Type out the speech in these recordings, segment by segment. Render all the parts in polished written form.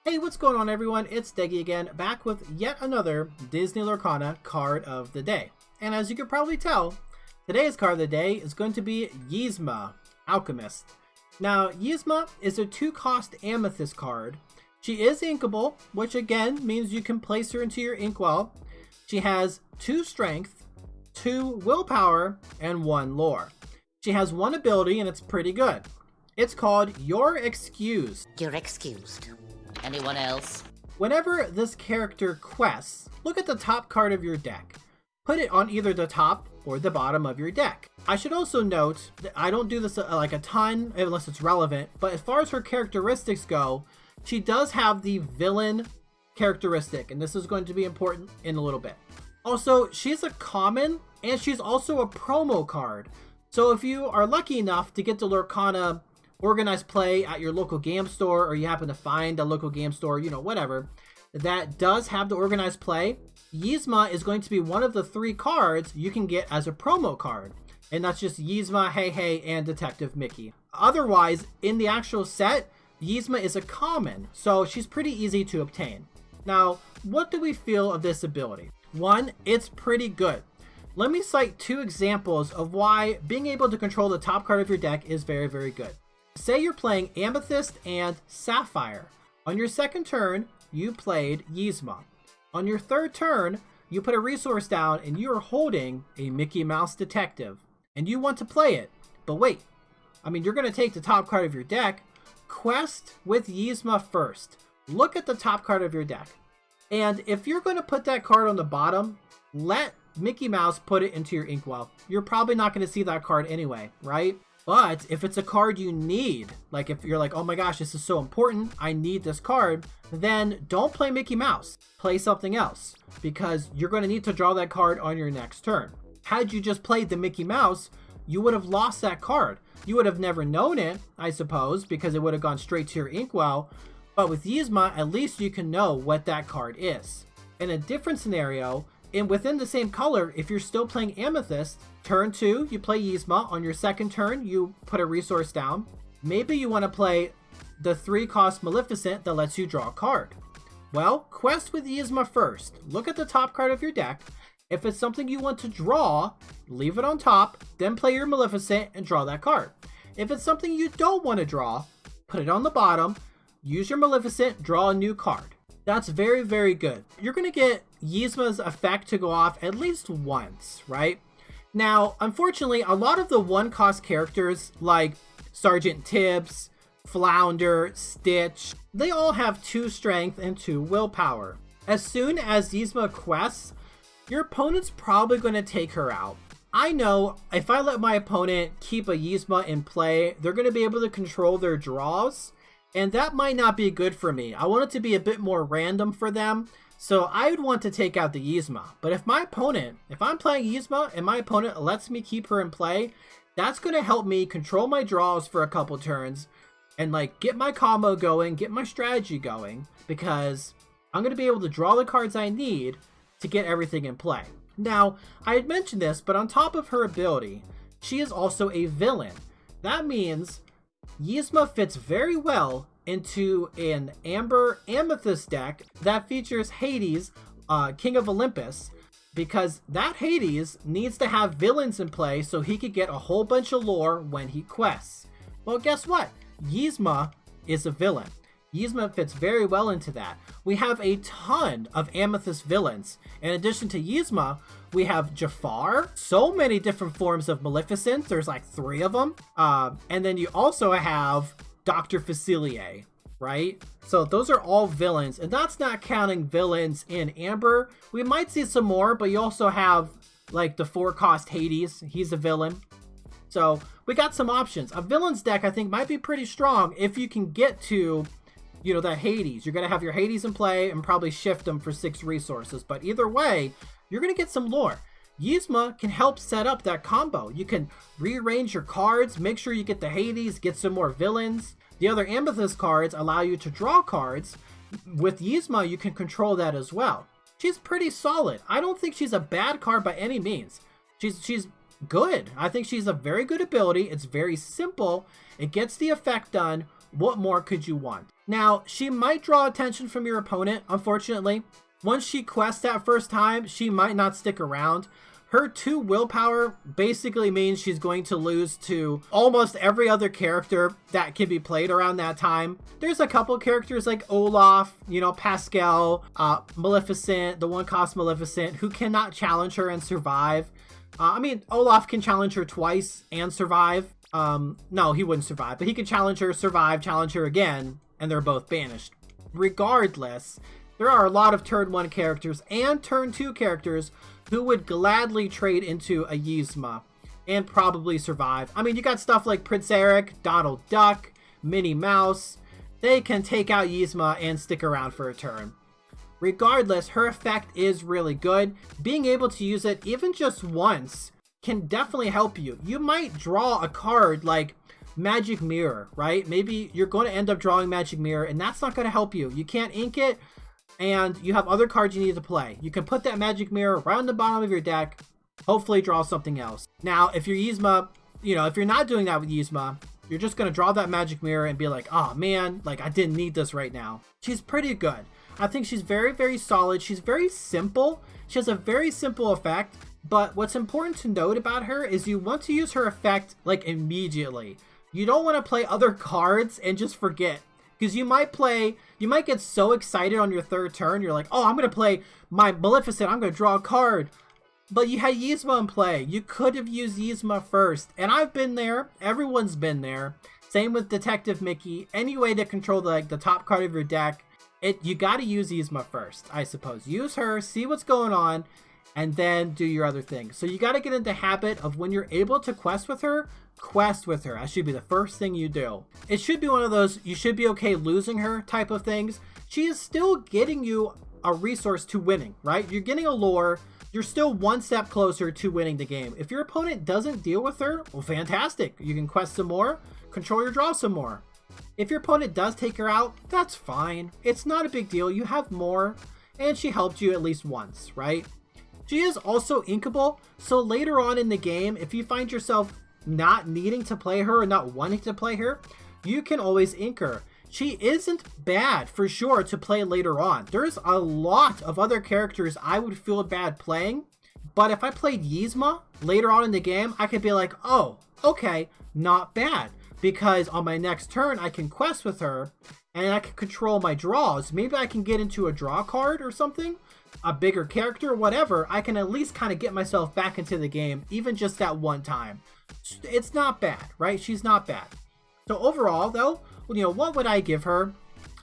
Hey, what's going on everyone? It's Deggy again, back with yet another Disney Lorcana card of the day. And as you can probably tell, today's card of the day is going to be Yzma, Alchemist. Now, Yzma is a 2-cost Amethyst card. She is inkable, which again means you can place her into your inkwell. She has 2 strength, 2 willpower, and 1 lore. She has 1 ability and it's pretty good. It's called You're Excused. You're excused. Anyone else? Whenever this character quests, look at the top card of your deck. Put it on either the top or the bottom of your deck. I should also note that I don't do this like a ton unless it's relevant, but as far as her characteristics go, she does have the villain characteristic, and this is going to be important in a little bit. Also, she's a common, and she's also a promo card. So if you are lucky enough to get the Lorcana organized play at your local game store, or you happen to find a local game store, you know, whatever, that does have the organized play, Yzma is going to be one of the 3 cards you can get as a promo card. And that's just Yzma, Hey Hey, and Detective Mickey. Otherwise, in the actual set, Yzma is a common, so she's pretty easy to obtain. Now, what do we feel of this ability? 1, it's pretty good. Let me cite 2 examples of why being able to control the top card of your deck is very, very good. Say you're playing Amethyst and Sapphire. On your second turn, you played Yzma. On your third turn, you put a resource down and you are holding a Mickey Mouse Detective. And you want to play it. But wait, you're going to take the top card of your deck. Quest with Yzma first. Look at the top card of your deck. And if you're going to put that card on the bottom, let Mickey Mouse put it into your inkwell. You're probably not going to see that card anyway, right? But if it's a card you need, like if you're like, oh my gosh, this is so important, I need this card, then don't play Mickey Mouse. Play something else, because you're going to need to draw that card on your next turn. Had you just played the Mickey Mouse, you would have lost that card. You would have never known it, I suppose, because it would have gone straight to your inkwell. But with Yzma, at least you can know what that card is. In a different scenario, within the same color, if you're still playing Amethyst, turn 2, you play Yzma. On your second turn, you put a resource down. Maybe you want to play the 3-cost Maleficent that lets you draw a card. Well, quest with Yzma first. Look at the top card of your deck. If it's something you want to draw, leave it on top, then play your Maleficent and draw that card. If it's something you don't want to draw, put it on the bottom, use your Maleficent, draw a new card. That's very, very good. You're going to get Yzma's effect to go off at least once, right? Now, unfortunately, a lot of the 1-cost characters like Sergeant Tibbs, Flounder, Stitch, they all have 2 strength and 2 willpower. As soon as Yzma quests, your opponent's probably going to take her out. I know if I let my opponent keep a Yzma in play, they're going to be able to control their draws, and that might not be good for me. I want it to be a bit more random for them, so I would want to take out the Yzma. But if I'm playing Yzma and my opponent lets me keep her in play, that's going to help me control my draws for a couple turns and get my combo going, get my strategy going, because I'm going to be able to draw the cards I need to get everything in play. Now, I had mentioned this, but on top of her ability, she is also a villain. That means Yzma fits very well into an Amber Amethyst deck that features Hades, King of Olympus, because that Hades needs to have villains in play so he could get a whole bunch of lore when he quests. Well, guess what? Yzma is a villain. Yzma fits very well into that. We have a ton of Amethyst villains. In addition to Yzma, we have Jafar, so many different forms of Maleficent. There's like 3 of them. And then you also have Dr. Facilier, right? So those are all villains, and that's not counting villains in Amber. We might see some more, but you also have like the 4-cost Hades. He's a villain. So we got some options. A villains deck I think might be pretty strong if you can get to that Hades. You're going to have your Hades in play and probably shift them for 6 resources. But either way, you're going to get some lore. Yzma can help set up that combo. You can rearrange your cards, make sure you get the Hades, get some more villains. The other Amethyst cards allow you to draw cards. With Yzma, you can control that as well. She's pretty solid. I don't think she's a bad card by any means. She's good. I think she's a very good ability. It's very simple. It gets the effect done What more could you want? Now, she might draw attention from your opponent, unfortunately. Once she quests that first time, she might not stick around. Her 2 willpower basically means she's going to lose to almost every other character that can be played around that time. There's a couple characters like Olaf, you know, Pascal, Maleficent, the 1-cost Maleficent, who cannot challenge her and survive. I mean, Olaf can challenge her twice and survive. No, he wouldn't survive, but he can challenge her, survive, challenge her again, and they're both banished. Regardless, there are a lot of turn 1 characters and turn 2 characters who would gladly trade into a Yzma and probably survive. I mean, you got stuff like Prince Eric, Donald Duck, Minnie Mouse. They can take out Yzma and stick around for a turn. Regardless, her effect is really good. Being able to use it even just once can definitely help you. You might draw a card like Magic Mirror, right? Maybe you're going to end up drawing Magic Mirror, and that's not going to help you. You can't ink it, and you have other cards you need to play. You can put that Magic Mirror around the bottom of your deck, hopefully draw something else. Now, if you're Yzma, you know, if you're not doing that with Yzma, you're just going to draw that Magic Mirror and be like, oh man, like I didn't need this right now. She's pretty good. I think she's very, very solid. She's very simple. She has a very simple effect, but what's important to note about her is you want to use her effect like immediately. You don't want to play other cards and just forget. Because you might get so excited on your 3rd turn, you're like, oh, I'm going to play my Maleficent, I'm going to draw a card. But you had Yzma in play. You could have used Yzma first. And I've been there. Everyone's been there. Same with Detective Mickey. Any way to control the top card of your deck, you got to use Yzma first, I suppose. Use her, see what's going on, and then do your other thing. So you got to get into the habit of when you're able to quest with her. That should be the first thing you do. It should be one of those you should be okay losing her type of things. She is still getting you a resource to winning, right? You're getting a lore. You're still one step closer to winning the game. If your opponent doesn't deal with her, well, fantastic. You can quest some more, control your draw some more. If your opponent does take her out, that's fine. It's not a big deal. You have more, and she helped you at least once, right? She is also inkable, so later on in the game, if you find yourself not needing to play her or not wanting to play her, you can always ink her. She isn't bad for sure to play later on. There's a lot of other characters I would feel bad playing, but if I played Yzma later on in the game, I could be like, oh, okay, not bad, because on my next turn I can quest with her and I can control my draws. Maybe I can get into a draw card or something, a bigger character, whatever. I can at least kind of get myself back into the game, even just that one time. It's not bad, right? She's not bad. So overall, though, you know, what would I give her?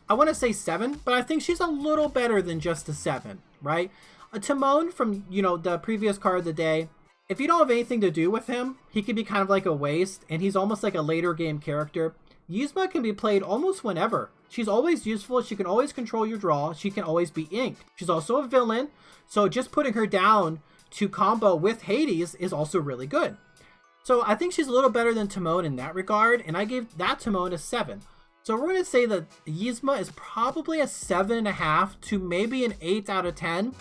I want to say 7, but I think she's a little better than just a 7, right? A Timon from, you know, the previous card of the day, if you don't have anything to do with him, he can be kind of like a waste, and he's almost like a later game character. Yzma can be played almost whenever. She's always useful. She can always control your draw. She can always be inked. She's also a villain, so just putting her down to combo with Hades is also really good. So I think she's a little better than Timon in that regard, and I gave that Timon a 7. So we're going to say that Yzma is probably a 7.5 to maybe an 8 out of 10.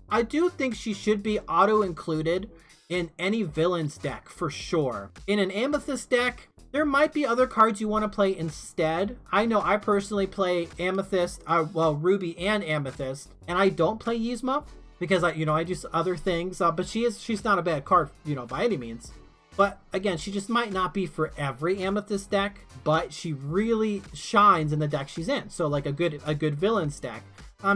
I do think she should be auto-included in any villain's deck for sure. In an Amethyst deck, there might be other cards you want to play instead. I know I personally play Amethyst, Ruby and Amethyst, and I don't play Yzma because I do other things, but she's not a bad card, by any means. But again, she just might not be for every Amethyst deck, but she really shines in the deck she's in. So like a good villains deck.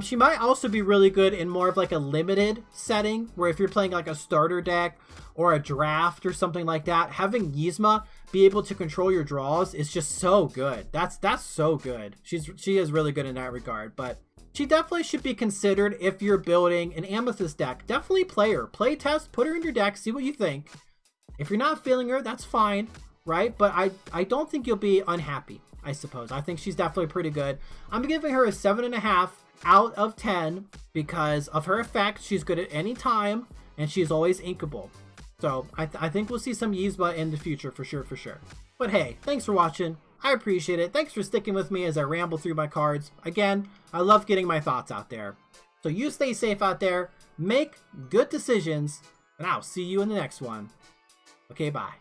She might also be really good in more of like a limited setting, where if you're playing like a starter deck or a draft or something like that, having Yzma be able to control your draws is just so good. That's so good. She is really good in that regard, but she definitely should be considered if you're building an Amethyst deck. Definitely play her. Play test, put her in your deck, see what you think. If you're not feeling her, that's fine, right? But I don't think you'll be unhappy, I suppose. I think she's definitely pretty good. I'm giving her a 7.5 out of 10 because of her effect. She's good at any time, and she's always inkable. So I think we'll see some Yzma in the future for sure. But hey, thanks for watching. I appreciate it. Thanks for sticking with me as I ramble through my cards. Again, I love getting my thoughts out there. So you stay safe out there, make good decisions, and I'll see you in the next one. Okay, bye.